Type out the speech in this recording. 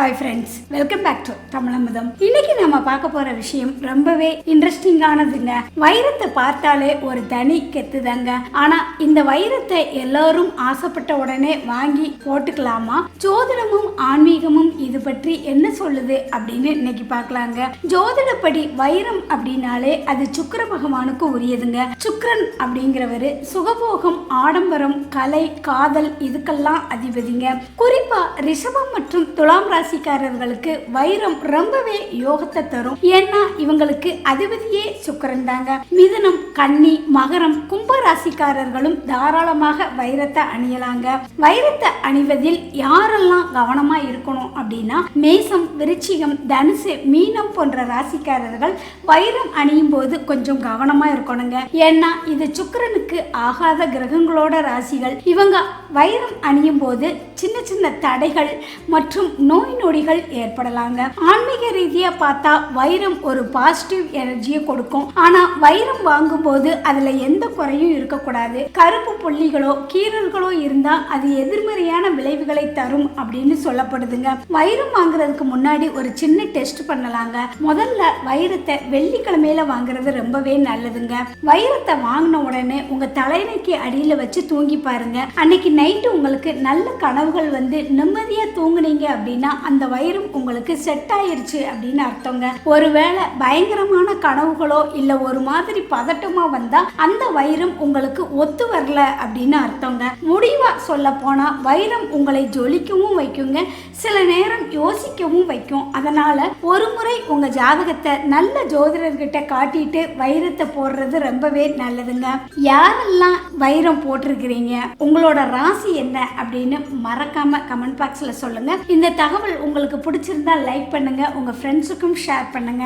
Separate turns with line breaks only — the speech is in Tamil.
Hi friends, welcome back to Tamizhamudham. இன்னைக்கு நம்ம பார்க்க போற விஷயம் ரொம்பவே இன்ட்ரெஸ்டிங்கானதுங்க. வைரத்தை பார்த்தாலே ஒரு தனி கெத்துதாங்க. ஆனா இந்த வைரத்தை எல்லாரும் ஆசைப்பட்ட உடனே வாங்கி போட்டுக்கலாமா? ஜோதிடமும் ஆன்மீகமும் இது பற்றி என்ன சொல்லுது அப்படின்னு இன்னைக்கு பார்க்கலாங்க. ஜோதிடப்படி வைரம் அப்படின்னாலே அது சுக்கிர பகவானுக்கு உரியதுங்க. சுக்கிரன் அப்படிங்கிறவரு சுகபோகம், ஆடம்பரம், கலை, காதல் இதுக்கெல்லாம் அதிபதிங்க. குறிப்பா ரிஷபம் மற்றும் துலாம் ராசிக்காரர்களுக்கு வைரம் ரொம்பவே யோகத்தை தரும். ஏன்னா இவங்களுக்கு அதிபதியே சுக்கிரன் தாங்க. மிதுனம், கன்னி, மகரம், கும்ப ராசிக்காரர்களும் தாராளமாக வைரத்தை அணியலாங்க. வைரத்தை அணிவதில் யாரெல்லாம் கவனமா இருக்கணும் அப்படின்னா மேசம், விருச்சிகம், தனுசு, மீனம் போன்ற ராசிக்காரர்கள் வைரம் அணியும் போது கொஞ்சம் கவனமா இருக்கணுங்க. ஏன்னா இது சுக்கிரனுக்கு ஆகாத கிரகங்களோட ராசிகள். இவங்க வைரம் அணியும் போது சின்ன சின்ன தடைகள் மற்றும் நோய் நொடிகள் ஏற்படலாங்க. ஆன்மீக ரீதியா பார்த்தா வைரம் ஒரு பாசிட்டிவ் எனர்ஜியை கொடுக்கும். ஆனா வைரம் வாங்கும் போது அதுல எந்த குறையும் இருக்கக்கூடாது. கருப்பு புள்ளிகளோ கீறல்களோ இருந்தா அது எதிர்மறையான விளைவுகளை தரும் அப்படின்னு சொல்லப்படுதுங்க. வைரம் வாங்குறதுக்கு முன்னாடி ஒரு சின்ன டெஸ்ட் பண்ணலாங்க. முதல்ல வைரத்தை வெள்ளிக்கிழமையில வாங்குறது ரொம்பவே நல்லதுங்க. வைரத்தை வாங்கின உடனே உங்க தலையணைக்கு அடியில வச்சு தூங்கி பாருங்க. அன்னைக்கு நைட்டு உங்களுக்கு நல்ல கனவுகள் வந்து நிம்மதியா தூங்குனீங்க அப்படின்னா அந்த வைரம் உங்களுக்கு செட் ஆயிருச்சு அப்படின்னு அர்த்தங்க. ஒருவேளை பயங்கரமான கனவுகளோ இல்ல ஒரு மாதிரி பதட்டமா வந்தா அந்த வைரம் உங்களுக்கு ஒத்து வரல அப்படின்னு அர்த்தங்க. முடிவா சொல்ல போனா வைரம் உங்களை ஜொலிக்கவும் வைக்குங்க, சில நேரம் யோசிக்கவும் வைக்கும். அதனால ஒரு முறை உங்க ஜாதகத்தை நல்ல ஜோதிடர்கிட்ட காட்டிட்டு வைரத்தை போடுறது ரொம்பவே நல்லதுங்க. யாரெல்லாம் வைரம் போட்டிருக்கிறீங்க, உங்களோட ராசி என்ன அப்படின்னு மறக்காம கமெண்ட் பாக்ஸ்ல சொல்லுங்க. இந்த தகவல் உங்களுக்கு பிடிச்சிருந்தா லைக் பண்ணுங்க, உங்க ஃப்ரெண்ட்ஸுக்கும் ஷேர் பண்ணுங்க.